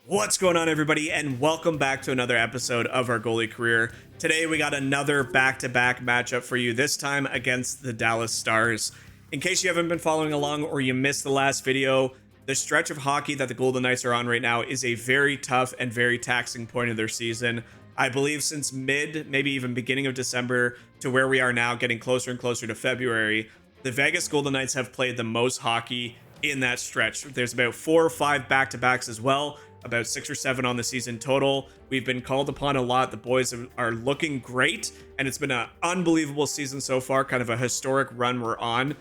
What's going on, everybody, and welcome back to another episode of our goalie career. Today we got another back-to-back matchup for you, this time against the Dallas Stars. In case you haven't been following along or you missed the last video, the stretch of hockey that the Golden Knights are on right now is a very tough and very taxing point of their season. I believe since mid, maybe even beginning of December to where we are now, getting closer and closer to February, the Vegas Golden Knights have played the most hockey in that stretch. There's about 4 or 5 back-to-backs as well, about 6 or 7 on the season total. We've been called upon a lot. The boys are looking great, and it's been an unbelievable season so far, kind of a historic run we're on,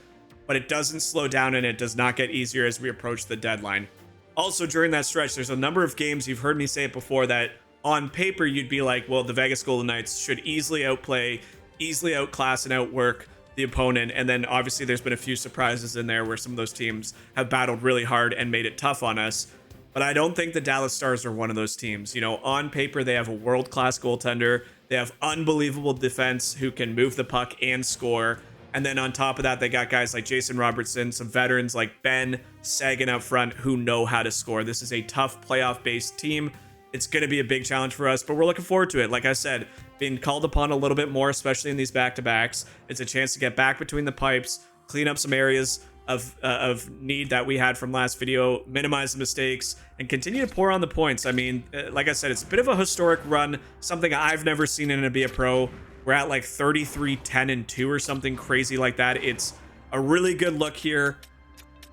but it doesn't slow down and it does not get easier as we approach the deadline. Also, during that stretch, there's a number of games, you've heard me say it before, that on paper you'd be like, well, the Vegas Golden Knights should easily outplay, easily outclass and outwork the opponent, and then obviously there's been a few surprises in there where some of those teams have battled really hard and made it tough on us. But I don't think the Dallas Stars are one of those teams. You know, on paper, they have a world-class goaltender. They have unbelievable defense who can move the puck and score. And then on top of that, they got guys like Jason Robertson, some veterans like Ben Sagan up front who know how to score. This is a tough playoff-based team. It's going to be a big challenge for us, but we're looking forward to it. Like I said, being called upon a little bit more, especially in these back-to-backs. It's a chance to get back between the pipes, clean up some areas of need that we had from last video, minimize the mistakes, and continue to pour on the points. I mean, like I said, it's a bit of a historic run, something I've never seen in a Be a Pro. We're at like 33-10-2 or something crazy like that. It's a really good look here,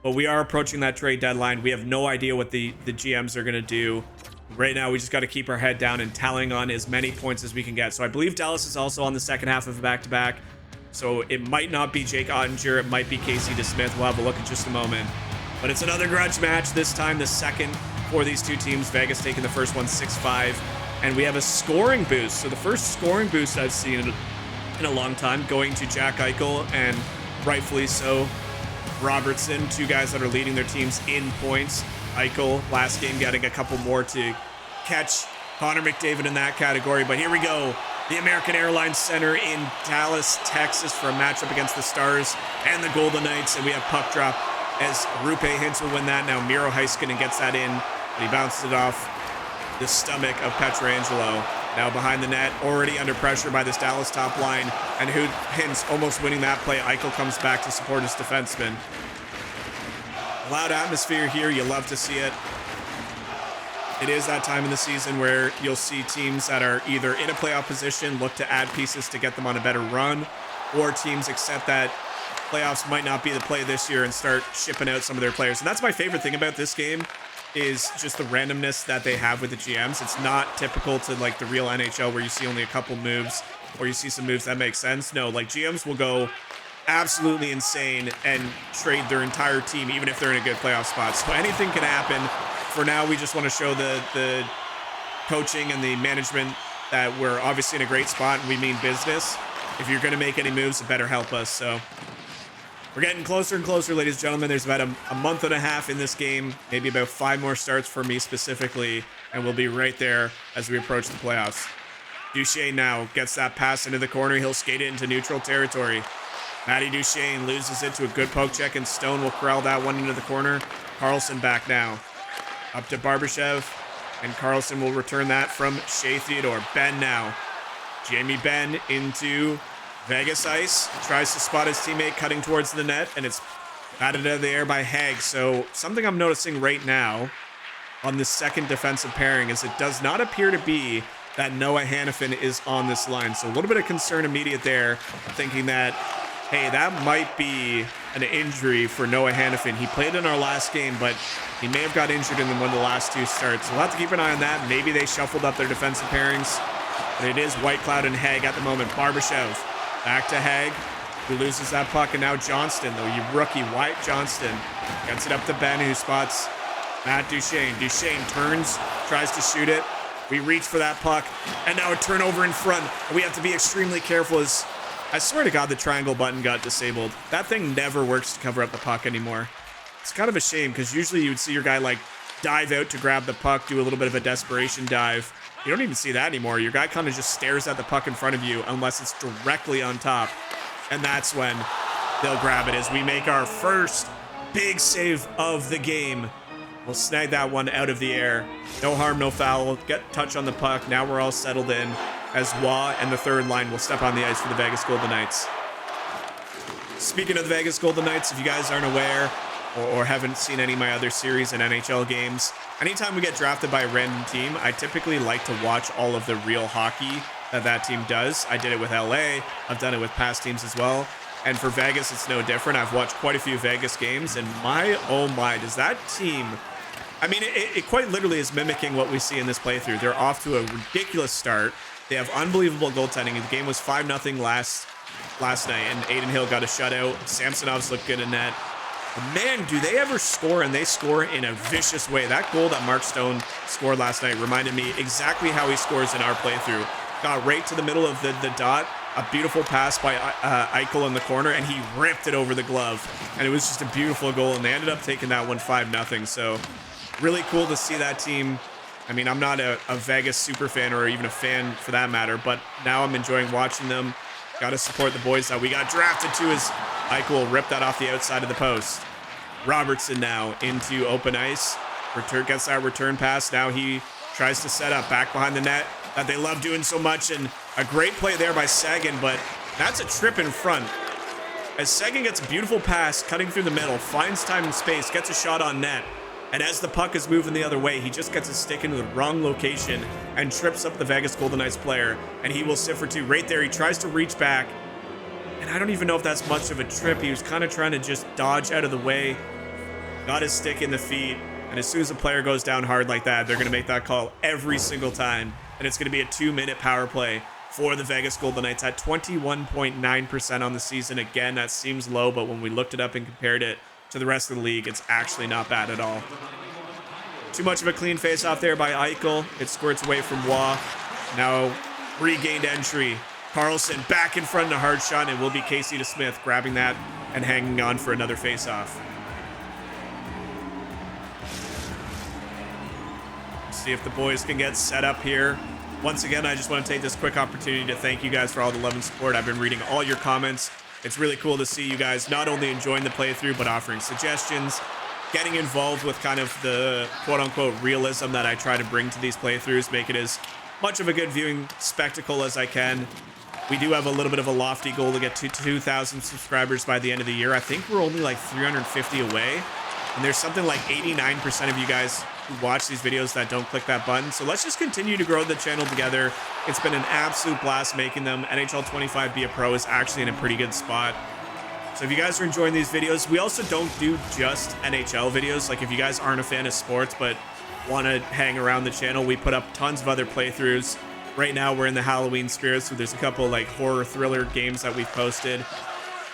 but we are approaching that trade deadline. We have no idea what the GMs are going to do. Right now, we just got to keep our head down and tallying on as many points as we can get. So I believe Dallas is also on the second half of a back-to-back. So it might not be Jake Ottinger. It might be Casey DeSmith. We'll have a look in just a moment. But it's another grudge match. This time, the second for these two teams. Vegas taking the first one 6-5. And we have a scoring boost. So the first scoring boost I've seen in a long time going to Jack Eichel, and rightfully so, Robertson, two guys that are leading their teams in points. Eichel, last game, getting a couple more to catch Connor McDavid in that category. But here we go. The American Airlines Center in Dallas, Texas for a matchup against the Stars and the Golden Knights. And we have puck drop as Rupe Hintz will win that. Now Miro Heiskanen gets that in, and he bounces it off the stomach of Pietrangelo. Now behind the net, already under pressure by this Dallas top line. And Hintz almost winning that play. Eichel comes back to support his defenseman. Loud atmosphere here. You love to see it. It is that time in the season where you'll see teams that are either in a playoff position look to add pieces to get them on a better run, or teams accept that playoffs might not be the play this year and start shipping out some of their players. And that's my favorite thing about this game, is just the randomness that they have with the GMs. It's not typical to like the real NHL where you see only a couple moves, or you see some moves that make sense. No, like GMs will go absolutely insane and trade their entire team, even if they're in a good playoff spot. So anything can happen. For now, we just want to show the coaching and the management that we're obviously in a great spot and we mean business. If you're going to make any moves, it better help us. So we're getting closer and closer, ladies and gentlemen. There's about a month and a half in this game, maybe about 5 more starts for me specifically, and we'll be right there as we approach the playoffs. Duchesne now gets that pass into the corner. He'll skate it into neutral territory. Matty Duchesne loses it to a good poke check, and Stone will corral that one into the corner. Carlson back now. Up to Barbashev, and Carlson will return that from Shea Theodore. Ben now. Jamie Benn into Vegas ice. Tries to spot his teammate cutting towards the net, and it's batted out of the air by Haig. So something I'm noticing right now on this second defensive pairing is it does not appear to be that Noah Hannafin is on this line. So a little bit of concern immediate there, thinking that, hey, that might be an injury for Noah Hannafin. He played in our last game, but he may have got injured in one of the last 2 starts. We'll have to keep an eye on that. Maybe they shuffled up their defensive pairings. But it is Whitecloud and Haig at the moment. Barbashev back to Haig, who loses that puck. And now Johnston, though, you rookie, Wyatt Johnston, gets it up to Ben, who spots Matt Duchesne. Duchesne turns, tries to shoot it. We reach for that puck, and now a turnover in front. We have to be extremely careful as I swear to God, the triangle button got disabled. That thing never works to cover up the puck anymore. It's kind of a shame, because usually you would see your guy like dive out to grab the puck, do a little bit of a desperation dive. You don't even see that anymore. Your guy kind of just stares at the puck in front of you unless it's directly on top. And that's when they'll grab it as we make our first big save of the game. We'll snag that one out of the air. No harm, no foul. Get touch on the puck. Now we're all settled in as Wah and the third line will step on the ice for the Vegas Golden Knights. Speaking of the Vegas Golden Knights, if you guys aren't aware or haven't seen any of my other series and NHL games, anytime we get drafted by a random team, I typically like to watch all of the real hockey that team does. I did it with LA. I've done it with past teams as well. And for Vegas, it's no different. I've watched quite a few Vegas games, and oh my, does that team... I mean, it quite literally is mimicking what we see in this playthrough. They're off to a ridiculous start. They have unbelievable goaltending. The game was 5-0 last night, and Aiden Hill got a shutout. Samsonov's looked good in net. But man, do they ever score, and they score in a vicious way. That goal that Mark Stone scored last night reminded me exactly how he scores in our playthrough. Got right to the middle of the dot, a beautiful pass by iCUE in the corner, and he ripped it over the glove. And it was just a beautiful goal, and they ended up taking that one 5-0. So really cool to see that team. I mean, I'm not a Vegas super fan or even a fan for that matter, but now I'm enjoying watching them. Got to support the boys that we got drafted to as iCUE ripped that off the outside of the post. Robertson now into open ice. Gets that return pass. Now he tries to set up back behind the net that they love doing so much. And a great play there by Sagan, but that's a trip in front. As Sagan gets a beautiful pass, cutting through the middle, finds time and space, gets a shot on net. And as the puck is moving the other way, he just gets his stick into the wrong location and trips up the Vegas Golden Knights player. And he will sit for two. Right there, he tries to reach back. And I don't even know if that's much of a trip. He was kind of trying to just dodge out of the way. Got his stick in the feet. And as soon as a player goes down hard like that, they're going to make that call every single time. And it's going to be a 2-minute power play for the Vegas Golden Knights at 21.9% on the season. Again, that seems low, but when we looked it up and compared it to the rest of the league, it's actually not bad at all. Too much of a clean face-off there by iCUE. It squirts away from Wah. Now regained entry. Carlson back in front of a hard shot, and it will be Casey DeSmith grabbing that and hanging on for another face-off. See if the boys can get set up here. Once again, I just want to take this quick opportunity to thank you guys for all the love and support. I've been reading all your comments. It's really cool to see you guys not only enjoying the playthrough, but offering suggestions, getting involved with kind of the quote-unquote realism that I try to bring to these playthroughs, make it as much of a good viewing spectacle as I can. We do have a little bit of a lofty goal to get to 2,000 subscribers by the end of the year. I think we're only like 350 away, and there's something like 89% of you guys who watch these videos that don't click that button. So let's just continue to grow the channel together. It's been an absolute blast making them. NHL 25 Be a Pro is actually in a pretty good spot. So if you guys are enjoying these videos, we also don't do just NHL videos. Like if you guys aren't a fan of sports but want to hang around the channel, we put up tons of other playthroughs. Right now we're in the Halloween spirit, so there's a couple like horror thriller games that we've posted.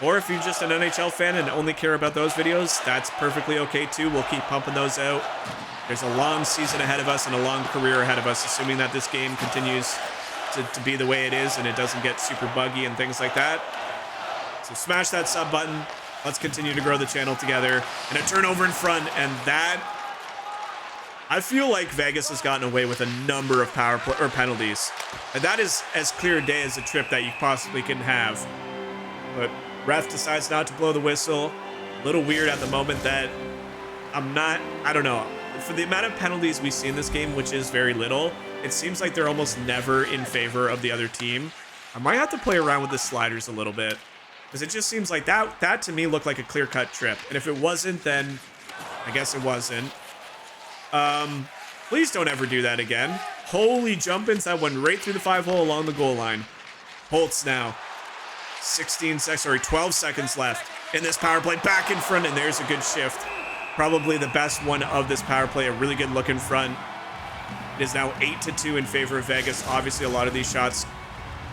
Or if you're just an NHL fan and only care about those videos, that's perfectly okay too. We'll keep pumping those out. There's a long season ahead of us and a long career ahead of us, assuming that this game continues to be the way it is and it doesn't get super buggy and things like that. So smash that sub button. Let's continue to grow the channel together. And a turnover in front, and that... I feel like Vegas has gotten away with a number of power play or penalties. And that is as clear a day as a trip that you possibly can have. But ref decides not to blow the whistle. A little weird at the moment that I don't know. For the amount of penalties we see in this game, which is very little, it seems like they're almost never in favor of the other team. I might have to play around with the sliders a little bit, because it just seems like that to me looked like a clear-cut trip. And if it wasn't, then I guess it wasn't. Please don't ever do that again. Holy jump-ins, that went right through the 5-hole along the goal line. Holtz now. 12 seconds left in this power play. Back in front, and there's a good shift. Probably the best one of this power play, a really good look in front. It is now 8-2 in favor of Vegas. Obviously, a lot of these shots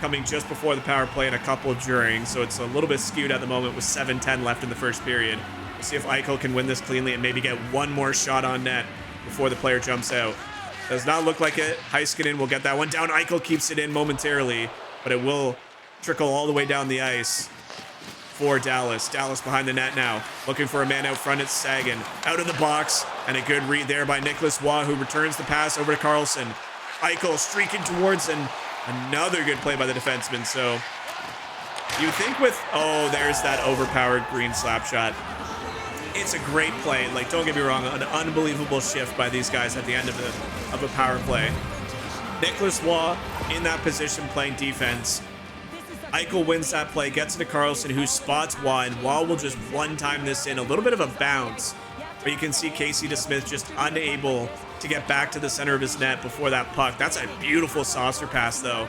coming just before the power play and a couple during, so it's a little bit skewed at the moment with 7:10 left in the first period. We'll see if iCUE can win this cleanly and maybe get one more shot on net before the player jumps out. Does not look like it. Heiskanen will get that one down. iCUE keeps it in momentarily, but it will trickle all the way down the ice for Dallas. Dallas behind the net now, looking for a man out front. It's Sagan out of the box, and a good read there by Nicholas Waugh, who returns the pass over to Carlson. iCUE streaking towards, and another good play by the defenseman. So you think with, oh, there's that overpowered green slap shot. it's a great play. Like, don't get me wrong, an unbelievable shift by these guys at the end of a power play. Nicholas Waugh in that position playing defense. iCUE wins that play, gets into Carlson, who spots Waugh, and Waugh will just one-time this in. A little bit of a bounce, but you can see Casey DeSmith just unable to get back to the center of his net before that puck. That's a beautiful saucer pass, though.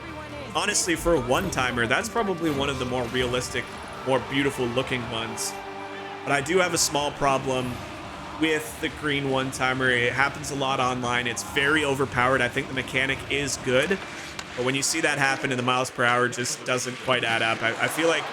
Honestly, for a one-timer, that's probably one of the more realistic, more beautiful-looking ones. But I do have a small problem with the green one-timer. It happens a lot online. It's very overpowered. I think the mechanic is good, but when you see that happen in the miles per hour, it just doesn't quite add up. I feel like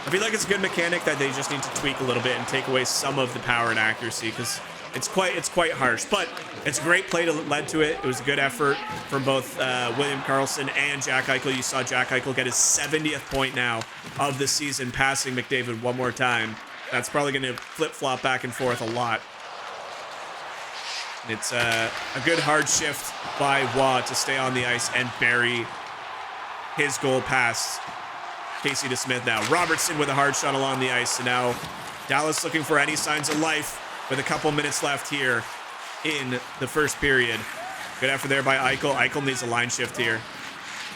it's a good mechanic that they just need to tweak a little bit and take away some of the power and accuracy, because it's quite harsh. But it's a great play that led to it. It was a good effort from both William Karlsson and Jack Eichel. You saw Jack Eichel get his 70th point now of the season, passing McDavid one more time. That's probably going to flip-flop back and forth a lot. It's a good hard shift by Waugh to stay on the ice and bury his goal past Casey DeSmith now. Robertson with a hard shot along the ice. So now Dallas looking for any signs of life with a couple minutes left here in the first period. Good effort there by Eichel. Eichel needs a line shift here.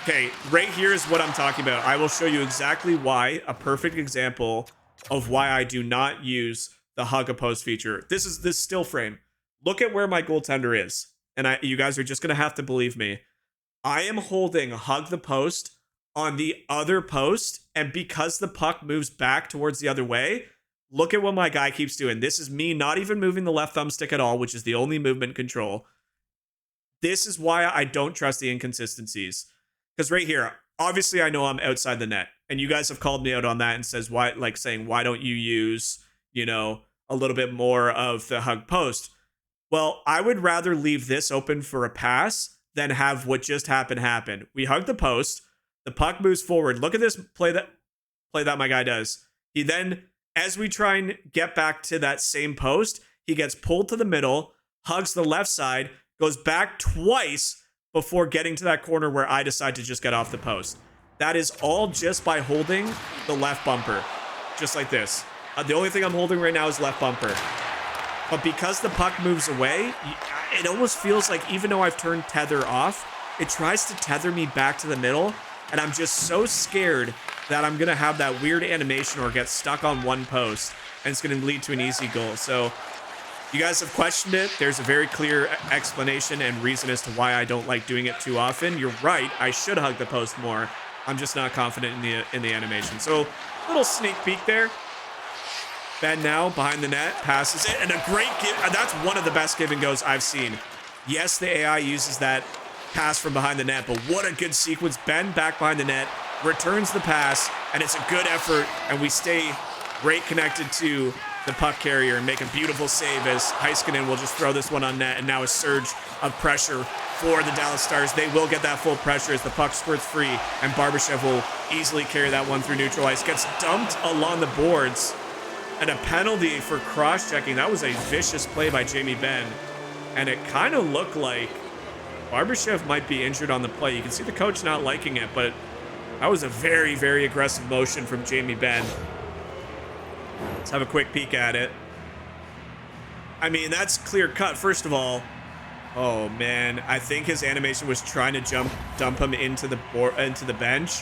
Okay, right here is what I'm talking about. I will show you exactly why, a perfect example of why I do not use the hug a post feature. This is this still frame. Look at where my goaltender is. And you guys are just going to have to believe me. I am holding hug the post on the other post, and because the puck moves back towards the other way, look at what my guy keeps doing. This is me not even moving the left thumbstick at all, which is the only movement control. This is why I don't trust the inconsistencies. Because right here, obviously I know I'm outside the net, and you guys have called me out on that and says why, like saying, why don't you use, you know, a little bit more of the hug post? Well, I would rather leave this open for a pass than have what just happened happen. We hug the post, the puck moves forward. Look at this play that my guy does. He then, as we try and get back to that same post, he gets pulled to the middle, hugs the left side, goes back twice before getting to that corner where I decide to just get off the post. That is all just by holding the left bumper, just like this. The only thing I'm holding right now is left bumper. But because the puck moves away, it almost feels like even though I've turned tether off, it tries to tether me back to the middle. And I'm just so scared that I'm going to have that weird animation or get stuck on one post. And it's going to lead to an easy goal. So you guys have questioned it. There's a very clear explanation and reason as to why I don't like doing it too often. You're right. I should hug the post more. I'm just not confident in the animation. So little sneak peek there. Ben now behind the net, passes it, and a great give. That's one of the best give and goes I've seen. Yes, the AI uses that pass from behind the net, but what a good sequence. Ben back behind the net, returns the pass, and it's a good effort, and we stay right connected to the puck carrier and make a beautiful save as Heiskanen will just throw this one on net, and now a surge of pressure for the Dallas Stars. They will get that full pressure as the puck squirts free, and Barbashev will easily carry that one through neutral ice. Gets dumped along the boards. And a penalty for cross-checking. That was a vicious play by Jamie Benn. And it kind of looked like Barbashev might be injured on the play. You can see the coach not liking it, but that was a very, very aggressive motion from Jamie Benn. Let's have a quick peek at it. I mean, that's clear cut. First of all, oh man, I think his animation was trying to dump him into the bench.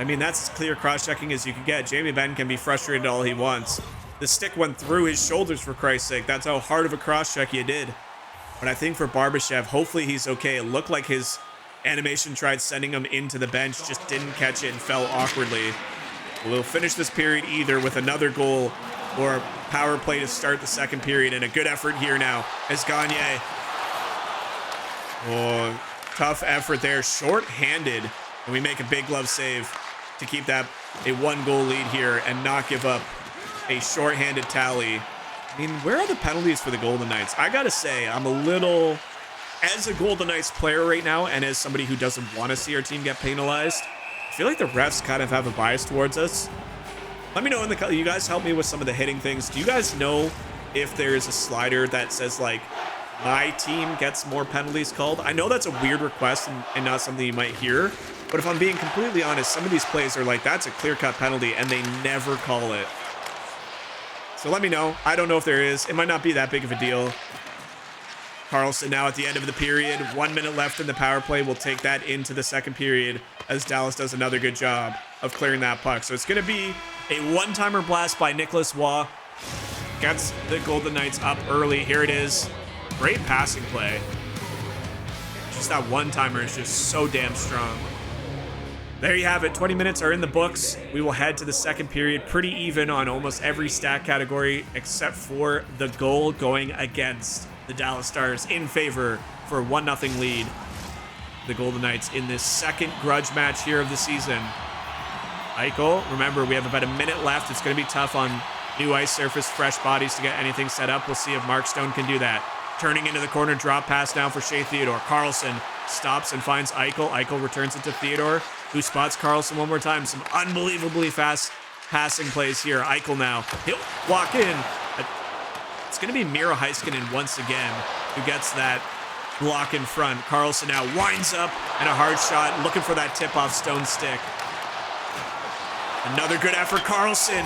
I mean, that's as clear cross-checking as you can get. Jamie Benn can be frustrated all he wants. The stick went through his shoulders, for Christ's sake. That's how hard of a cross-check you did. But I think for Barbashev, hopefully he's okay. It looked like his animation tried sending him into the bench, just didn't catch it and fell awkwardly. We'll finish this period either with another goal or a power play to start the second period. And a good effort here now as Gagne. Oh, tough effort there. Short-handed. And we make a big glove save to keep that a one-goal lead here and not give up a shorthanded tally. I mean, where are the penalties for the Golden Knights? I gotta say, I'm a little, as a Golden Knights player right now, and as somebody who doesn't want to see our team get penalized, I feel like the refs kind of have a bias towards us. Let me know in the, you guys help me with some of the hitting things. Do you guys know if there's a slider that says like, my team gets more penalties called? I know that's a weird request and not something you might hear. But if I'm being completely honest, some of these plays are like, that's a clear-cut penalty, and they never call it. So let me know. I don't know if there is. It might not be that big of a deal. Karlsson now at the end of the period. 1 minute left in the power play. We'll take that into the second period as Dallas does another good job of clearing that puck. So it's going to be a one-timer blast by Nicholas Waugh. Gets the Golden Knights up early. Here it is. Great passing play. Just that one-timer is just so damn strong. There you have it. 20 minutes are in the books. We will head to the second period pretty even on almost every stat category except for the goal going against the Dallas Stars in favor for a 1-0 lead. The Golden Knights in this second grudge match here of the season. Eichel, remember we have about a minute left. It's going to be tough on new ice surface, fresh bodies to get anything set up. We'll see if Mark Stone can do that. Turning into the corner, drop pass now for Shea Theodore. Karlsson stops and finds Eichel. Eichel returns it to Theodore, who spots Karlsson one more time. Some unbelievably fast passing plays here. Eichel now. He'll walk in. It's going to be Miro Heiskanen once again who gets that block in front. Karlsson now winds up and a hard shot, looking for that tip-off Stone stick. Another good effort, Karlsson.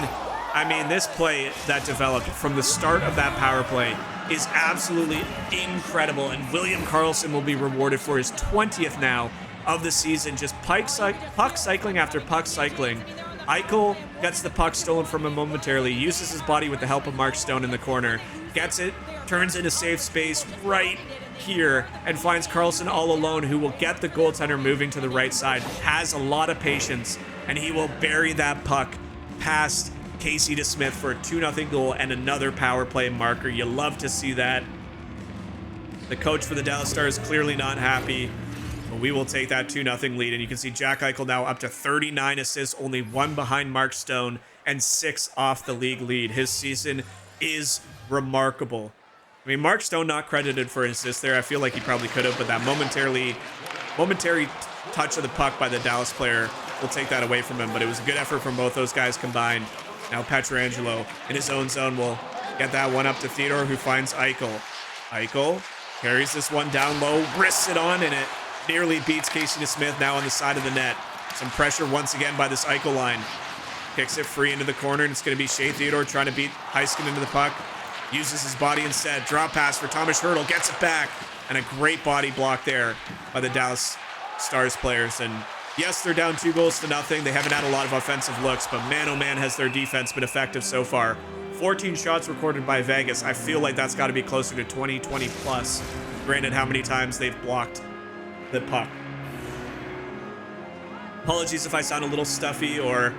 I mean, this play that developed from the start of that power play is absolutely incredible, and William Karlsson will be rewarded for his 20th now of the season. Just puck cycling after puck cycling. Eichel gets the puck stolen from him momentarily, uses his body with the help of Mark Stone in the corner, gets it, turns into safe space right here, and finds Karlsson all alone, who will get the goaltender moving to the right side, has a lot of patience, and he will bury that puck past Casey DeSmith for a 2-0 goal and another power play marker. You love to see that. The coach for the Dallas Stars clearly not happy, but we will take that 2-0 lead. And you can see Jack Eichel now up to 39 assists, only 1 behind Mark Stone and 6 off the league lead. His season is remarkable. I mean, Mark Stone not credited for an assist there. I feel like he probably could have, but that momentary touch of the puck by the Dallas player will take that away from him. But it was a good effort from both those guys combined. Now Pietrangelo in his own zone will get that one up to Theodore, who finds Eichel. Eichel carries this one down low, wrists it on, and it nearly beats Casey DeSmith now on the side of the net. Some pressure once again by this Eichel line. Kicks it free into the corner, and it's going to be Shea Theodore trying to beat Heiskanen into the puck. Uses his body instead. Drop pass for Thomas Hertl, gets it back, and a great body block there by the Dallas Stars players. And yes, they're down 2-0. They haven't had a lot of offensive looks, but man, oh man, has their defense been effective so far. 14 shots recorded by Vegas. I feel like that's got to be closer to 20 plus. Granted, how many times they've blocked the puck. Apologies if I sound a little stuffy or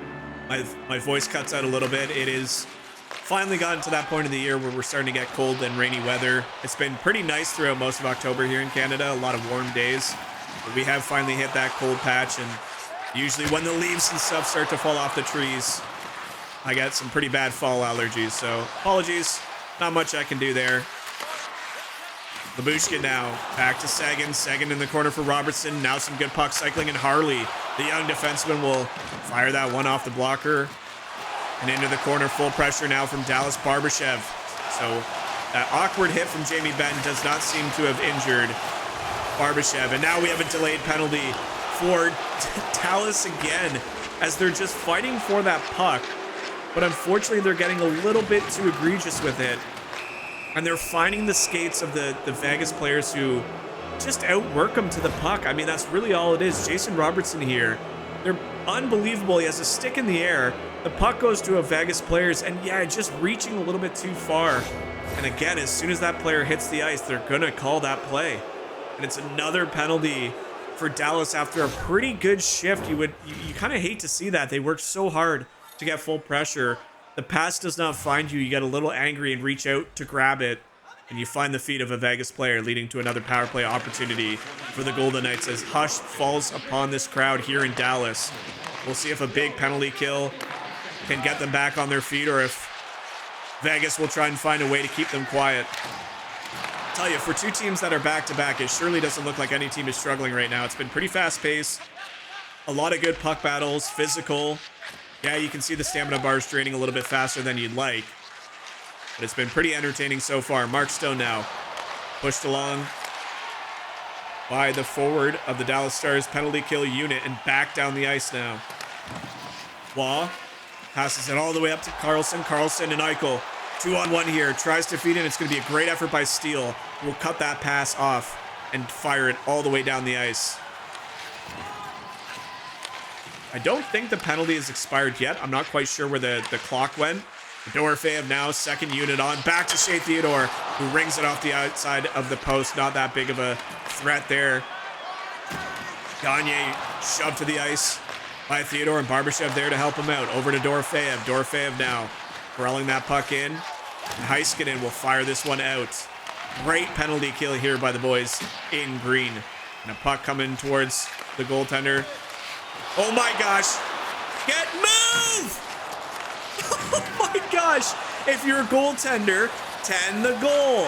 my voice cuts out a little bit. It is finally gotten to that point of the year where we're starting to get cold and rainy weather. It's been pretty nice throughout most of October here in Canada. A lot of warm days. But we have finally hit that cold patch, and usually when the leaves and stuff start to fall off the trees, I got some pretty bad fall allergies, so apologies. Not much I can do there. Labushkin now back to Seguin. Seguin in the corner for Robertson. Now some good puck cycling, and Harley, the young defenseman, will fire that one off the blocker. And into the corner, full pressure now from Dallas Barbashev. So that awkward hit from Jamie Benn does not seem to have injured Barbashev. And now we have a delayed penalty for Dallas again, as they're just fighting for that puck. But unfortunately, they're getting a little bit too egregious with it. And they're finding the skates of the Vegas players who just outwork them to the puck. I mean, that's really all it is. Jason Robertson here, they're unbelievable. He has a stick in the air. The puck goes to a Vegas players, and yeah, just reaching a little bit too far. And again, as soon as that player hits the ice, they're going to call that play. And it's another penalty for Dallas after a pretty good shift. You kind of hate to see that. They worked so hard to get full pressure. The pass does not find you. You get a little angry and reach out to grab it, and you find the feet of a Vegas player, leading to another power play opportunity for the Golden Knights as hush falls upon this crowd here in Dallas. We'll see if a big penalty kill can get them back on their feet, or if Vegas will try and find a way to keep them quiet. I'll tell you, for two teams that are back-to-back, it surely doesn't look like any team is struggling right now. It's been pretty fast-paced, a lot of good puck battles, physical. Yeah, you can see the stamina bars draining a little bit faster than you'd like, but it's been pretty entertaining so far. Mark Stone now pushed along by the forward of the Dallas Stars penalty kill unit and back down the ice now. Waugh passes it all the way up to Karlsson. Karlsson and Eichel 2-on-1 here. Tries to feed in. It's going to be a great effort by Steele. We'll cut that pass off and fire it all the way down the ice. I don't think the penalty is expired yet. I'm not quite sure where the clock went. Dorofeyev now, second unit on. Back to Shea Theodore, who rings it off the outside of the post. Not that big of a threat there. Gagne shoved to the ice by Theodore, and Barbashev there to help him out. Over to Dorofeyev. Dorofeyev now corralling that puck in. And Heiskanen will fire this one out. Great penalty kill here by the boys in green. And a puck coming towards the goaltender. Oh my gosh. Get move! Oh my gosh. If you're a goaltender, 10 the goal.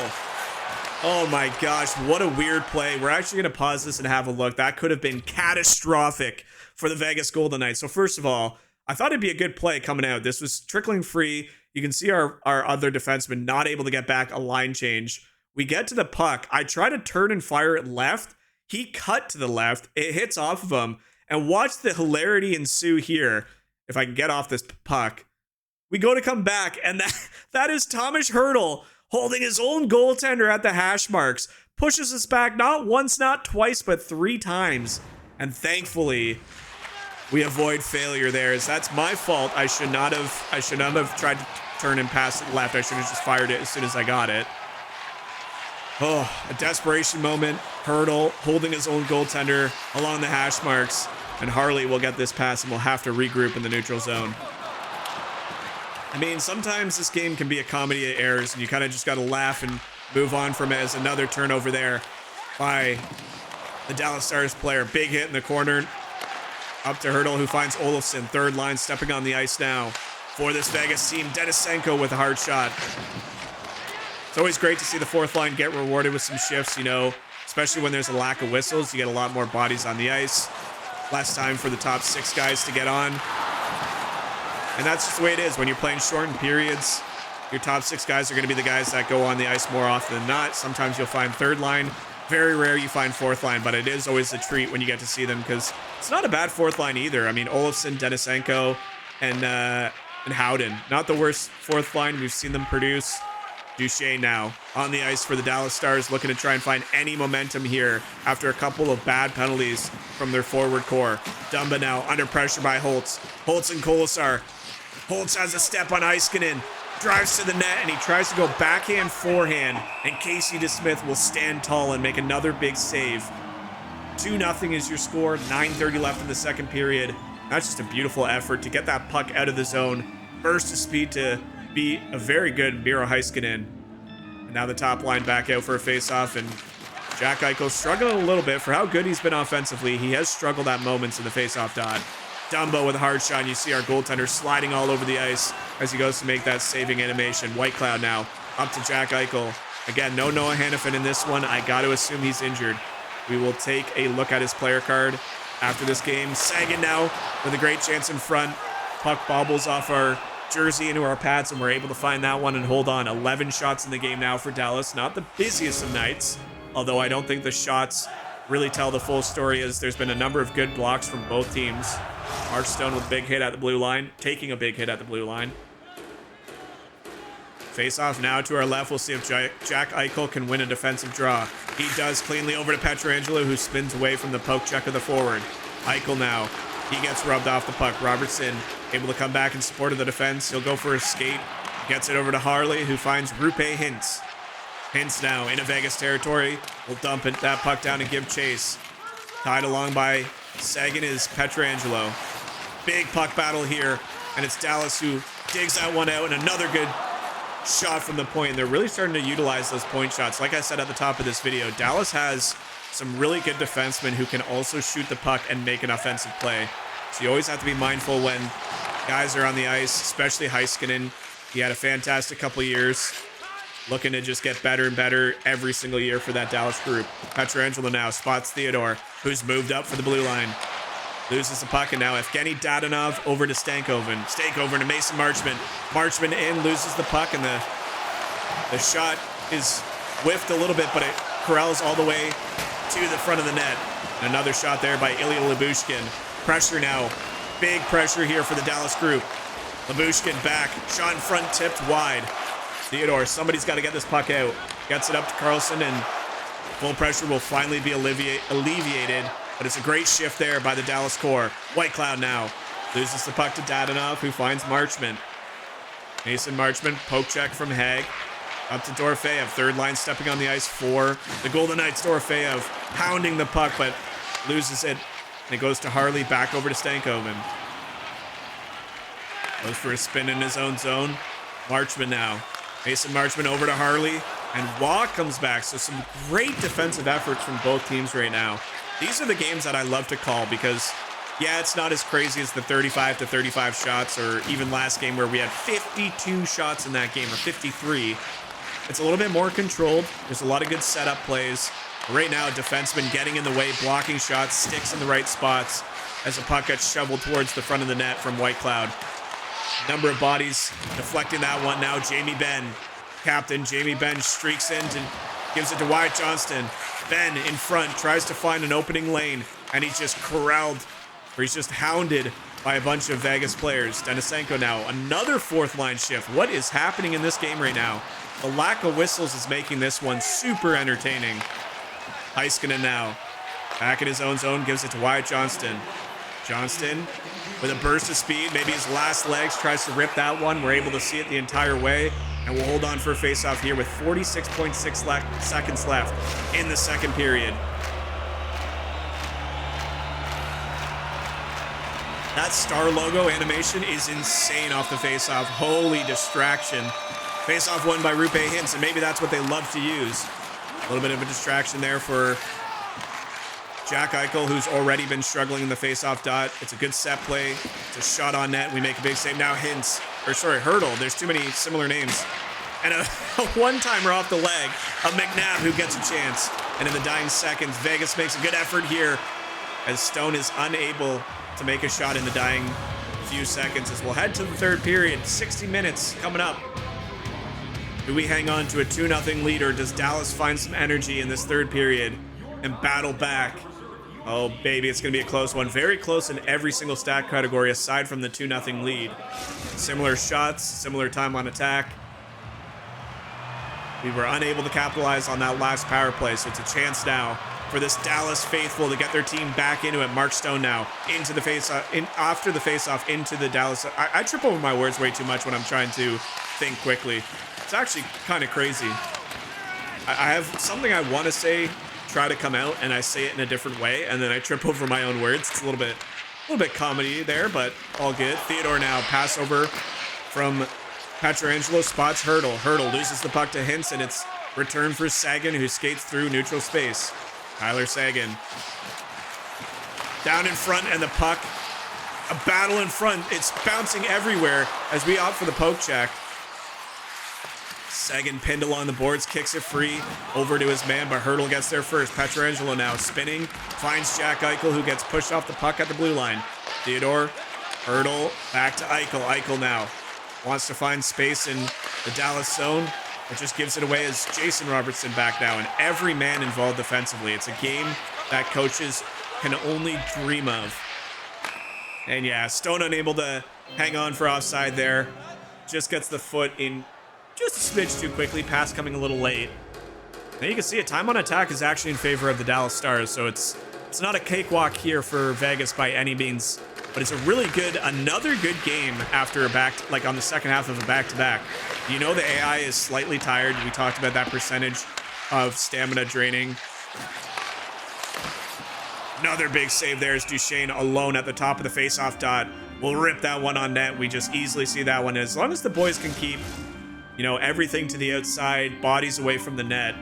Oh my gosh. What a weird play. We're actually going to pause this and have a look. That could have been catastrophic for the Vegas Golden Knights. So first of all, I thought it'd be a good play coming out. This was trickling free. You can see our other defenseman not able to get back a line change. We get to the puck. I try to turn and fire it left. He cut to the left. It hits off of him. And watch the hilarity ensue here. If I can get off this puck. We go to come back, and that is Thomas Hertl holding his own goaltender at the hash marks. Pushes us back not once, not twice, but 3 times. And thankfully, we avoid failure there. That's my fault. I should not have tried to turn and pass it left. I should have just fired it as soon as I got it. Oh, a desperation moment. Hertl holding his own goaltender along the hash marks. And Harley will get this pass and we'll have to regroup in the neutral zone. I mean, sometimes this game can be a comedy of errors and you kind of just got to laugh and move on from it. As another turnover there by the Dallas Stars player. Big hit in the corner. Up to Hertl, who finds Olofsson. Third line stepping on the ice now for this Vegas team. Denisenko with a hard shot. It's always great to see the fourth line get rewarded with some shifts, you know, especially when there's a lack of whistles. You get a lot more bodies on the ice. Less time for the top 6 guys to get on. And that's just the way it is. When you're playing shortened periods, your top 6 guys are going to be the guys that go on the ice more often than not. Sometimes you'll find third line. Very rare you find fourth line, but it is always a treat when you get to see them because it's not a bad fourth line either. I mean, Olofsson, Denisenko, and Howden. Not the worst fourth line. We've seen them produce. Duchesne now on the ice for the Dallas Stars, looking to try and find any momentum here after a couple of bad penalties from their forward core. Dumba now under pressure by Holtz. Holtz and Colasar. Holtz has a step on Heiskanen, drives to the net, and he tries to go backhand, forehand, and Casey DeSmith will stand tall and make another big save. 2-0 is your score, 9:30 left in the second period. That's just a beautiful effort to get that puck out of the zone. Burst of speed to be a very good Miro Heiskanen. And now the top line back out for a face-off, and Jack Eichel struggling a little bit for how good he's been offensively. He has struggled at moments in the face-off dot. Dumbo with a hard shot, and you see our goaltender sliding all over the ice as he goes to make that saving animation. Whitecloud now up to Jack Eichel. Again, no Noah Hannafin in this one. I got to assume he's injured. We will take a look at his player card after this game. Sagan now with a great chance in front. Puck bobbles off our jersey into our pads, and we're able to find that one and hold on. 11 shots in the game now for Dallas. Not the busiest of nights, although I don't think the shots really tell the full story, as there's been a number of good blocks from both teams. Archstone with a big hit at the blue line, taking a big hit at the blue line. Face off now to our left. We'll see if Jack Eichel can win a defensive draw. He does cleanly over to Pietrangelo, who spins away from the poke check of the forward. Eichel now. He gets rubbed off the puck. Robertson able to come back in support of the defense. He'll go for a skate. Gets it over to Harley, who finds Rupe Hintz. Hintz now into Vegas territory. Will dump it, that puck down and give chase. Tied along by Sagan is Pietrangelo. Big puck battle here, and it's Dallas who digs that one out, and another good shot from the point. And they're really starting to utilize those point shots. Like I said at the top of this video, Dallas has some really good defensemen who can also shoot the puck and make an offensive play. So you always have to be mindful when guys are on the ice, especially Heiskanen. He had a fantastic couple years, looking to just get better and better every single year for that Dallas group. Pietrangelo now spots Theodore, who's moved up for the blue line. Loses the puck, and now Evgeny Dadonov over to Stankoven. Stankoven to Mason Marchment. Marchment in, loses the puck, and the shot is whiffed a little bit, but it corrals all the way to the front of the net. Another shot there by Ilya Lyubushkin. Pressure now. Big pressure here for the Dallas group. Lyubushkin back. Shot in front, tipped wide. Theodore, somebody's got to get this puck out. Gets it up to Carlson, and full pressure will finally be alleviated. But it's a great shift there by the Dallas core. White Cloud now loses the puck to Dadanov, who finds Marchment. Mason Marchment, poke check from Haig. Up to Dorofeyev, third line stepping on the ice for the Golden Knights. Dorofeyev pounding the puck, but loses it. And it goes to Harley, back over to Stankoven. Goes for a spin in his own zone. Marchment now. Mason Marchment over to Harley, and Waugh comes back. So some great defensive efforts from both teams right now. These are the games that I love to call because, yeah, it's not as crazy as the 35 to 35 shots, or even last game where we had 52 shots in that game, or 53. It's a little bit more controlled. There's a lot of good setup plays. Right now, defenseman getting in the way, blocking shots, sticks in the right spots as the puck gets shoveled towards the front of the net from White Cloud. Number of bodies deflecting that one now. Jamie Benn, captain Jamie Benn, streaks in and gives it to Wyatt Johnston. Benn in front, tries to find an opening lane, and he's just corralled, or he's just hounded by a bunch of Vegas players. Denisenko now, another fourth line shift. What is happening in this game right now? The lack of whistles is making this one super entertaining. Heiskanen now, back in his own zone, gives it to Wyatt Johnston. Johnston with a burst of speed, maybe his last legs, tries to rip that one. We're able to see it the entire way, and we'll hold on for a face-off here with 46.6 seconds left in the second period. That star logo animation is insane off the face-off. Holy distraction. Face-off won by Rupe Hintz, and maybe that's what they love to use. A little bit of a distraction there for Jack Eichel, who's already been struggling in the face-off dot. It's a good set play. It's a shot on net. We make a big save. Now Hurdle. There's too many similar names. And a one-timer off the leg of McNabb, who gets a chance. And in the dying seconds, Vegas makes a good effort here as Stone is unable to make a shot in the dying few seconds as we'll head to the third period. 60 minutes coming up. Do we hang on to a 2-0 lead, or does Dallas find some energy in this third period and battle back? Oh, baby, it's going to be a close one. Very close in every single stat category aside from the 2-0 lead. Similar shots, similar time on attack. We were unable to capitalize on that last power play, so it's a chance now for this Dallas faithful to get their team back into it. Mark Stone now into the face-off, after the face-off into the Dallas. I trip over my words way too much when I'm trying to think quickly. It's actually kind of crazy. I have something I want to say, try to come out, and I say it in a different way, and then I trip over my own words. It's a little bit comedy there, but all good. Theodore now, pass over from Pietrangelo, spots Hurdle. Hurdle loses the puck to Hintz, and it's return for Sagan, who skates through neutral space. Tyler Sagan down in front, and the puck, a battle in front. It's bouncing everywhere as we opt for the poke check. Sagan pinned along the boards, kicks it free over to his man, but Hurdle gets there first. Pietrangelo now spinning, finds Jack Eichel, who gets pushed off the puck at the blue line. Theodore, Hurdle, back to Eichel. Eichel now wants to find space in the Dallas zone, but just gives it away as Jason Robertson back now, and every man involved defensively. It's a game that coaches can only dream of. And yeah, Stone unable to hang on for offside there. Just gets the foot in just a smidge too quickly, pass coming a little late. Now you can see it, time on attack is actually in favor of the Dallas Stars, so it's not a cakewalk here for Vegas by any means, but it's a really good, another good game after on the second half of a back-to-back. You know the AI is slightly tired. We talked about that percentage of stamina draining. Another big save there is Duchesne alone at the top of the face-off dot. We'll rip that one on net. We just easily see that one. As long as the boys can keep, everything to the outside, bodies away from the net,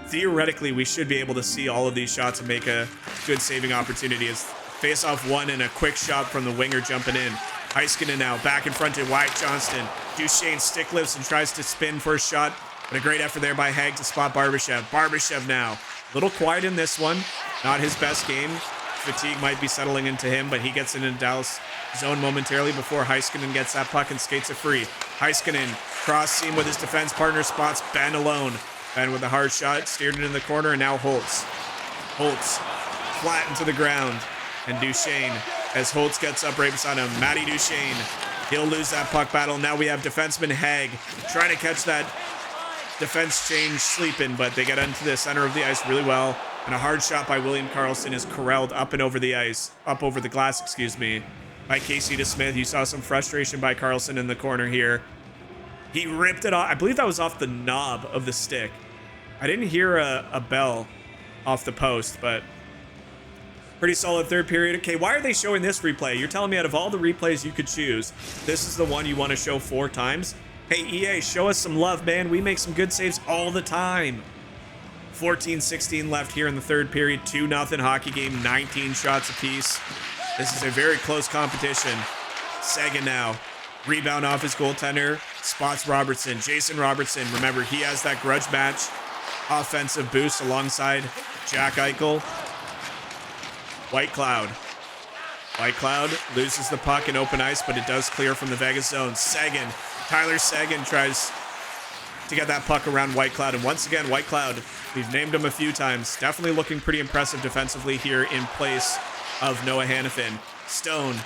theoretically, we should be able to see all of these shots and make a good saving opportunity. As face-off one and a quick shot from the winger jumping in. Heiskanen now back in front to Wyatt Johnston. Duchesne stick lifts and tries to spin for a shot, but a great effort there by Haig to spot Barbashev. Barbashev now, a little quiet in this one. Not his best game. Fatigue might be settling into him, but he gets into Dallas zone momentarily before Heiskanen gets that puck and skates it free. Heiskanen cross seam with his defense partner, spots Ben alone. Ben with a hard shot, steered it in the corner, and now Holtz. Holtz flattened to the ground, and Duchesne, as Holtz gets up right beside him. Matty Duchesne He'll lose that puck battle. Now we have defenseman Haig trying to catch that defense change sleeping, but they get into the center of the ice really well. And a hard shot by William Karlsson is corralled up and over the ice, up over the glass, excuse me, by Casey DeSmith. You saw some frustration by Karlsson in the corner here. He ripped it off. I believe that was off the knob of the stick. I didn't hear a bell off the post, but pretty solid third period. Okay, why are they showing this replay? You're telling me out of all the replays you could choose, this is the one you want to show 4 times? Hey, EA, show us some love, man. We make some good saves all the time. 14-16 left here in the third period. 2-0 hockey game, 19 shots apiece. This is a very close competition. Seguin now. Rebound off his goaltender. Spots Robertson. Jason Robertson. Remember, he has that grudge match offensive boost alongside Jack Eichel. White Cloud loses the puck in open ice, but it does clear from the Vegas zone. Tyler Seguin tries to get that puck around White Cloud. And once again, White Cloud, we've named him a few times, definitely looking pretty impressive defensively here in place of Noah Hannafin. Stone,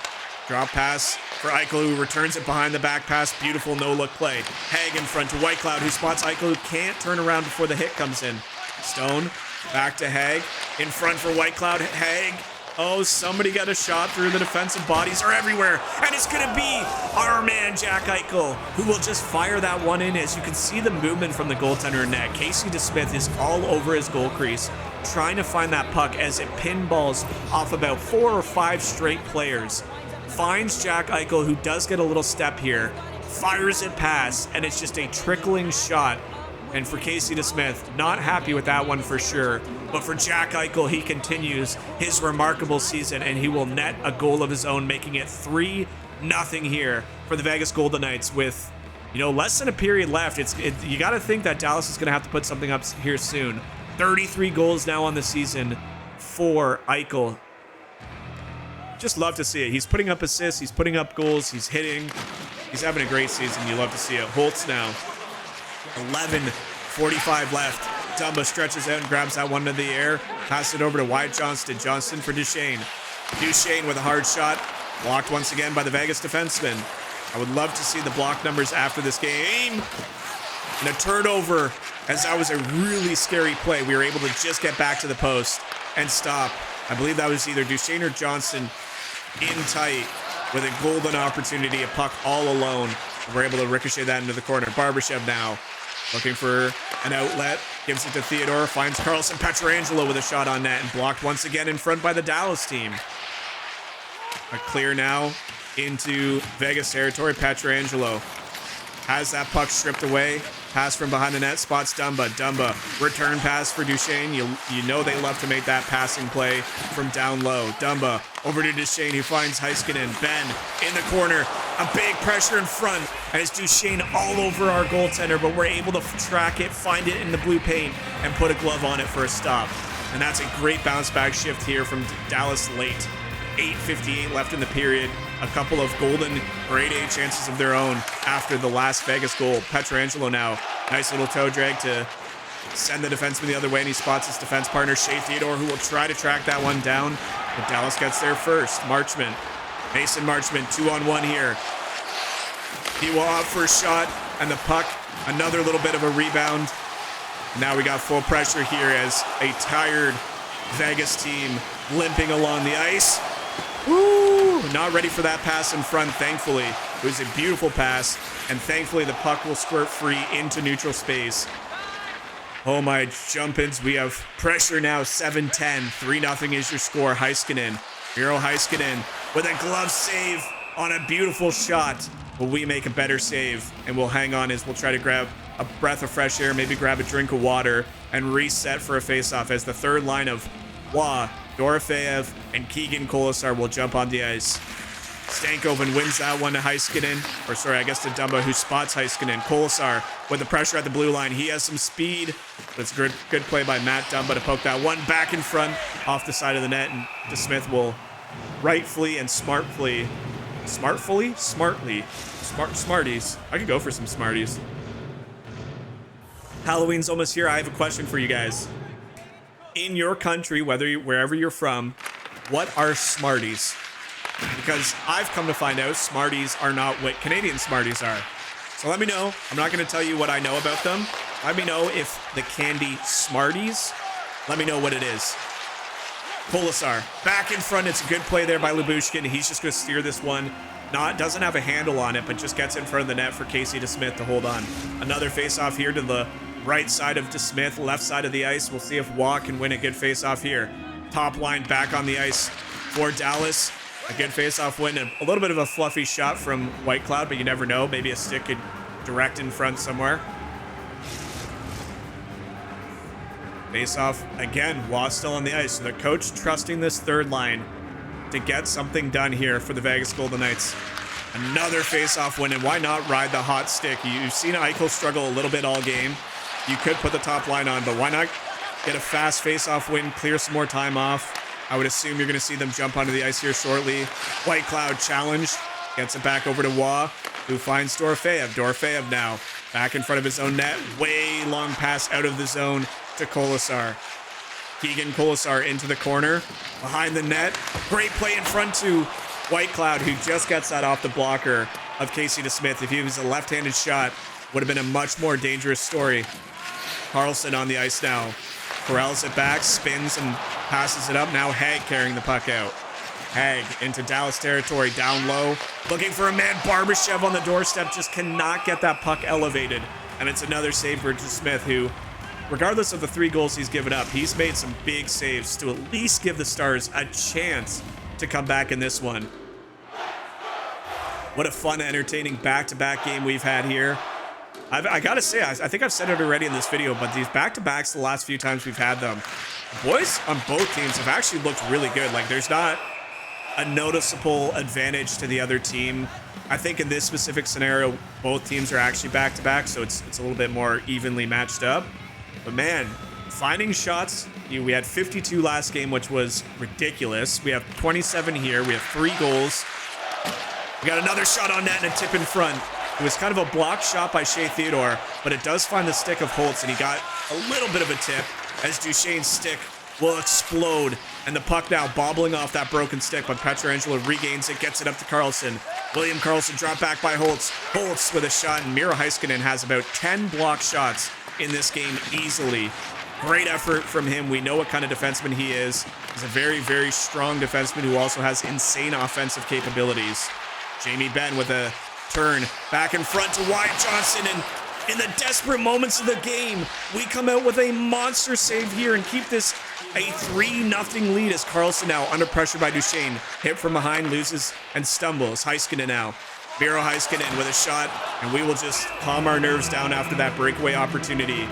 drop pass for Eichel, who returns it behind the back pass. Beautiful no-look play. Haig in front to White Cloud, who spots Eichel, who can't turn around before the hit comes in. Stone, back to Haig. In front for White Cloud. Haig. Oh, somebody got a shot through. The defensive bodies are everywhere. And it's going to be our man, Jack Eichel, who will just fire that one in. As you can see the movement from the goaltender net. Casey DeSmith is all over his goal crease, trying to find that puck as it pinballs off about 4 or 5 straight players. Finds Jack Eichel, who does get a little step here. Fires it past, and it's just a trickling shot. And for Casey DeSmith, not happy with that one for sure. But for Jack Eichel, he continues his remarkable season, and he will net a goal of his own, making it 3-0 here for the Vegas Golden Knights with, less than a period left. You got to think that Dallas is going to have to put something up here soon. 33 goals now on the season for Eichel. Just love to see it. He's putting up assists. He's putting up goals. He's hitting. He's having a great season. You love to see it. Holtz now. 11:45 left. Dumba stretches out and grabs that one into the air. Pass it over to Wyatt Johnston. Johnston for Duchesne. Duchesne with a hard shot. Blocked once again by the Vegas defenseman. I would love to see the block numbers after this game. And a turnover, as that was a really scary play. We were able to just get back to the post and stop. I believe that was either Duchesne or Johnston in tight with a golden opportunity, a puck all alone. We're able to ricochet that into the corner. Barbashev now looking for an outlet. Gives it to Theodore. Finds Carlson Pietrangelo with a shot on net and blocked once again in front by the Dallas team. A clear now into Vegas territory. Pietrangelo has that puck stripped away. Pass from behind the net. Spots Dumba. Return pass for Duchesne. You know they love to make that passing play from down low. Dumba over to Duchesne, who finds Heiskanen. Ben in the corner. A big pressure in front. And it's Duchesne all over our goaltender, but we're able to track it, find it in the blue paint, and put a glove on it for a stop. And that's a great bounce back shift here from Dallas late. 8:58 left in the period. A couple of golden grade A chances of their own after the last Vegas goal. Pietrangelo now. Nice little toe drag to send the defenseman the other way, and he spots his defense partner, Shea Theodore, who will try to track that one down. But Dallas gets there first. Marchment. Mason Marchment, 2-on-1 here. He will opt for a shot, and the puck, another little bit of a rebound. Now we got full pressure here as a tired Vegas team limping along the ice. Woo! Not ready for that pass in front, thankfully. It was a beautiful pass, and thankfully the puck will squirt free into neutral space. Oh my jump-ins, we have pressure now, 7-10. 3-0 is your score. Heiskanen, Miro Heiskanen with a glove save on a beautiful shot. Will we make a better save? And we'll hang on as we'll try to grab a breath of fresh air, maybe grab a drink of water, and reset for a face-off as the third line of Wah, Dorofeev, and Keegan Colasar will jump on the ice. Stankoven wins that one to Heiskanen, or sorry, I guess to Dumba, who spots Heiskanen. Colasar with the pressure at the blue line. He has some speed. That's good play by Matt Dumba to poke that one back in front off the side of the net, and DeSmith will rightfully and smartly, smarties. I could go for some Smarties. Halloween's almost here. I have a question for you guys. In your country, wherever you're from, what are Smarties? because I've come to find out Smarties are not what Canadian Smarties are. So let me know. I'm not going to tell you what I know about them. Let me know if the candy Smarties, let me know what it is. Corsair back in front. It's a good play there by Lyubushkin. He's just going to steer this one. Doesn't have a handle on it, but just gets in front of the net for Casey DeSmith to hold on. Another face-off here to the right side of DeSmith, left side of the ice. We'll see if Waugh can win a good face-off here. Top line back on the ice for Dallas. A good face-off win. A little bit of a fluffy shot from White Cloud, but you never know. Maybe a stick could direct in front somewhere. Face-off again. Waugh still on the ice. So the coach trusting this third line to get something done here for the Vegas Golden Knights. Another face-off win, and why not ride the hot stick? You've seen Eichel struggle a little bit all game. You could put the top line on, but why not get a fast face-off win, clear some more time off? I would assume you're going to see them jump onto the ice here shortly. White Cloud challenged, gets it back over to Waugh, who finds Dorofeyev. Dorofeyev now back in front of his own net. Way long pass out of the zone to Corsair. Keegan Corsair into the corner, behind the net. Great play in front to White Cloud, who just gets that off the blocker of Casey DeSmith. If he was a left-handed shot, would have been a much more dangerous story. Carlson on the ice now. Corrals it back, spins and passes it up. Now Haig carrying the puck out. Haig into Dallas territory, down low. Looking for a man. Barbashev on the doorstep, just cannot get that puck elevated. And it's another save for DeSmith, who, regardless of the 3 goals he's given up, he's made some big saves to at least give the Stars a chance to come back in this one. What a fun, entertaining back-to-back game we've had here. I gotta say, I think I've said it already in this video, but these back-to-backs the last few times we've had them, the boys on both teams have actually looked really good. Like, there's not a noticeable advantage to the other team. I think in this specific scenario, both teams are actually back-to-back, so it's a little bit more evenly matched up. But man, finding shots, we had 52 last game, which was ridiculous. We have 27 here. We have 3 goals. We got another shot on net and a tip in front. It was kind of a blocked shot by Shea Theodore, but it does find the stick of Holtz, and he got a little bit of a tip as Duchesne's stick will explode, and the puck now bobbling off that broken stick, but Pietrangelo regains it, gets it up to Carlson. William Carlson dropped back by Holtz. Holtz with a shot, and Miro Heiskanen has about 10 blocked shots in this game easily. Great effort from him. We know what kind of defenseman he is. He's a very, very strong defenseman who also has insane offensive capabilities. Jamie Benn with a turn back in front to Wyatt Johnston, and in the desperate moments of the game, we come out with a monster save here and keep this a 3-0 lead as Carlson now under pressure by Duchesne. Hit from behind, loses and stumbles. Heiskanen now. Miro Heiskanen with a shot, and we will just calm our nerves down after that breakaway opportunity.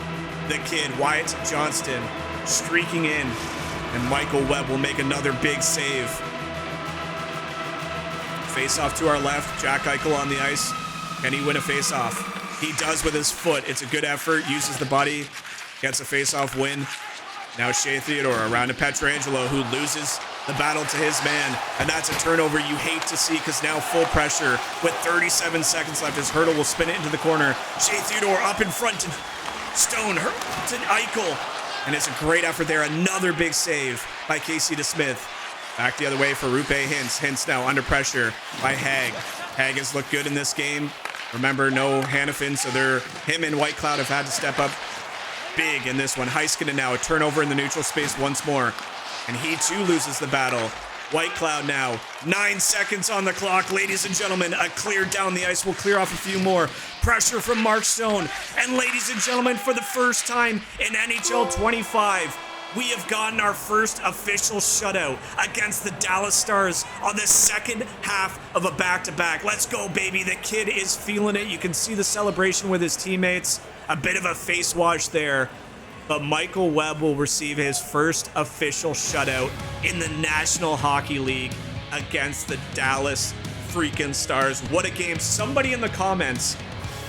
The kid, Wyatt Johnston, streaking in, and Michael Webb will make another big save. Face-off to our left. Jack Eichel on the ice. Can he win a face-off? He does with his foot. It's a good effort. Uses the body. Gets a face-off win. Now Shea Theodore around to Pietrangelo, who loses the battle to his man. And that's a turnover you hate to see, because now full pressure with 37 seconds left. His Hurdle will spin it into the corner. Shea Theodore up in front to Stone. To Eichel. And it's a great effort there. Another big save by Casey DeSmith. Back the other way for Rupe Hintz. Hintz now under pressure by Haig. Haig has looked good in this game. Remember, no Hannafin, so him and White Cloud have had to step up big in this one. Heiskanen now a turnover in the neutral space once more. And he too loses the battle. White Cloud now. 9 seconds on the clock. Ladies and gentlemen, a clear down the ice. We'll clear off a few more. Pressure from Mark Stone. And ladies and gentlemen, for the first time in NHL 25, we have gotten our first official shutout against the Dallas Stars on the second half of a back-to-back. Let's go, baby. The kid is feeling it. You can see the celebration with his teammates. A bit of a face wash there. But Michael Webb will receive his first official shutout in the National Hockey League against the Dallas freaking Stars. What a game. Somebody in the comments,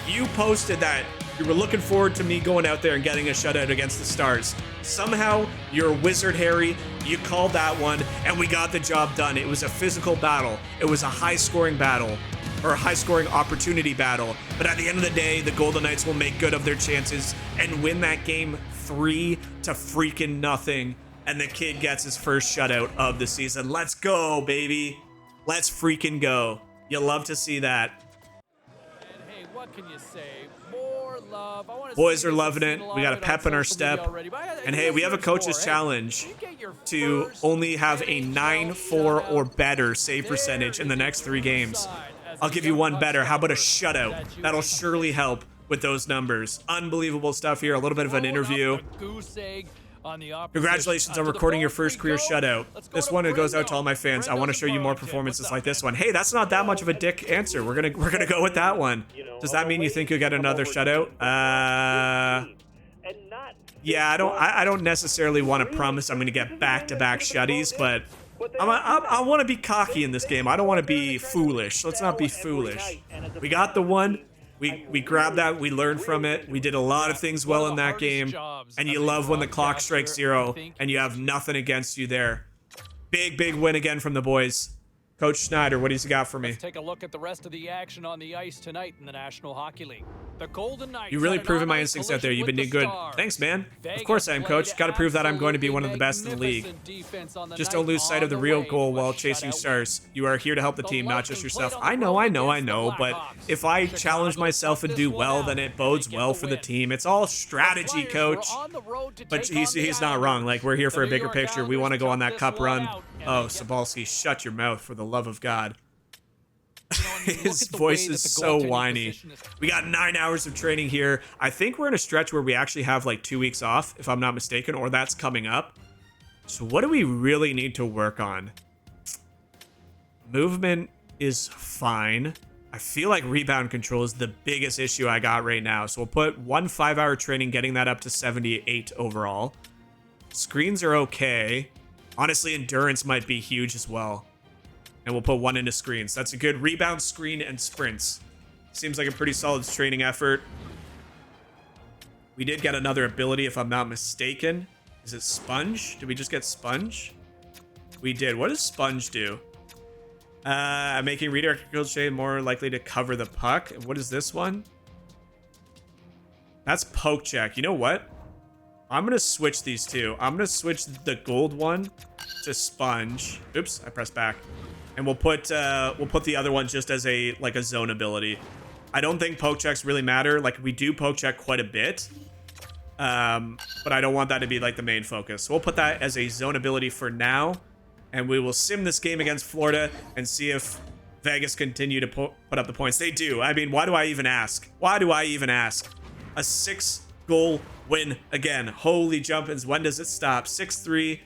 you posted that you were looking forward to me going out there and getting a shutout against the Stars. Somehow, you're Wizard Harry, you called that one, and we got the job done. It was a physical battle. It was a high-scoring battle, or a high-scoring opportunity battle. But at the end of the day, the Golden Knights will make good of their chances and win that game 3-0. And the kid gets his first shutout of the season. Let's go, baby. Let's freaking go. You love to see that. And hey, what can you say? More love. Boys are loving it. We got a pep in our step. And hey, we have a coach's challenge to only have a 9-4 or better save percentage in the next 3 games. I'll give you one better. How about a shutout? That'll surely help with those numbers. Unbelievable stuff here. A little bit of an interview. Congratulations on recording your first career shutout. This one goes out to all my fans. I want to show you more performances like this one. Hey, that's not that much of a dick answer. We're gonna go with that one. Does that mean you think you'll get another shutout? Yeah, I don't necessarily want to promise I'm gonna get back-to-back shutties, but I want to be cocky in this game. I don't want to be foolish. Let's not be foolish. We got the one. We grabbed that, we learned from it, we did a lot of things well in that game, and you love when the clock strikes 0 and you have nothing against you there. Big win again from the boys. Coach Schneider, what do you got for me? Let's take a look at the rest of the action on the ice tonight in the National Hockey League. The Golden Knights. You really proven my instincts out there. You've been doing good. Thanks, man. Of course I am, coach. Got to prove that I'm going to be one of the best in the league. Just don't lose sight of the real goal while chasing stars. You are here to help the team, not just yourself. I know. But if I challenge myself and do well, then it bodes well for the team. It's all strategy, coach. But he's not wrong. Like, we're here for a bigger picture. We want to go on that cup run. Oh, Sabalski, shut your mouth for the love of God. His voice is so whiny. We got 9 hours of training here. I think we're in a stretch where we actually have like 2 weeks off, if I'm not mistaken, or that's coming up. So what do we really need to work on? Movement is fine. I feel like rebound control is the biggest issue I got right now. So we'll put 1 5-hour training, getting that up to 78 overall. Screens are okay. Honestly, endurance might be huge as well. And we'll put 1 into screens. That's a good rebound, screen, and sprints. Seems like a pretty solid training effort. We did get another ability, if I'm not mistaken. Is it Sponge? Did we just get Sponge? We did. What does Sponge do? Making redirected shade more likely to cover the puck. What is this one? That's Poke Check. You know what? I'm going to switch these two. I'm going to switch the gold one to Sponge. Oops, I pressed back. And we'll put the other one just as a zone ability. I don't think poke checks really matter. Like, we do poke check quite a bit, but I don't want that to be like the main focus. So we'll put that as a zone ability for now, and we will sim this game against Florida and see if Vegas continue to put up the points. They do. I mean, why do I even ask? Why do I even ask? A 6-goal win again. Holy jumpins! When does it stop? 6-3.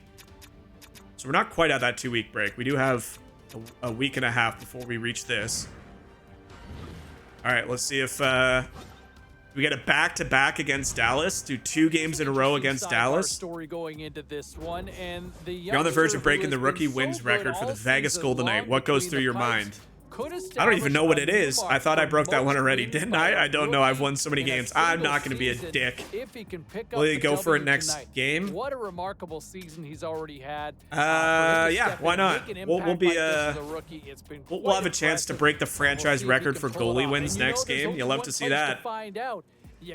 So we're not quite at that 2-week break. We do have a week and a half before we reach this. All right, let's see if we get a back-to-back against Dallas. Do 2 games in a row against Dallas. Story going into this one, and you're on the verge of breaking the rookie wins record for the Vegas Golden Knight. What goes through your mind? I don't even know what it is. I thought I broke that one already, didn't I? I don't know. I've won so many games. I'm not going to be a dick. Will you go for it next game? What a remarkable season he's already had. Yeah, why not? We'll have a chance to break the franchise record for goalie wins next game. You'll love to see that.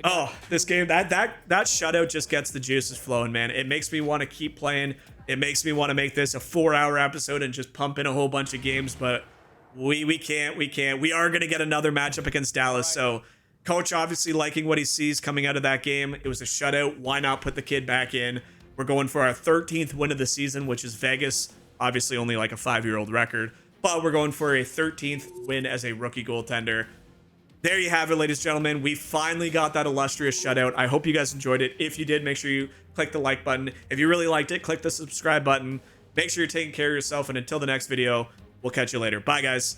Oh, this game, that shutout just gets the juices flowing, man. It makes me want to keep playing. It makes me want to make this a 4-hour episode and just pump in a whole bunch of games, but we can't. We are going to get another matchup against Dallas. So coach obviously liking what he sees coming out of that game. It was a shutout. Why not put the kid back in? We're going for our 13th win of the season, which is Vegas. Obviously only like a 5-year-old record, but we're going for a 13th win as a rookie goaltender. There you have it, ladies and gentlemen. We finally got that illustrious shutout. I hope you guys enjoyed it. If you did, make sure you click the like button. If you really liked it, click the subscribe button. Make sure you're taking care of yourself, and until the next video, we'll catch you later. Bye, guys.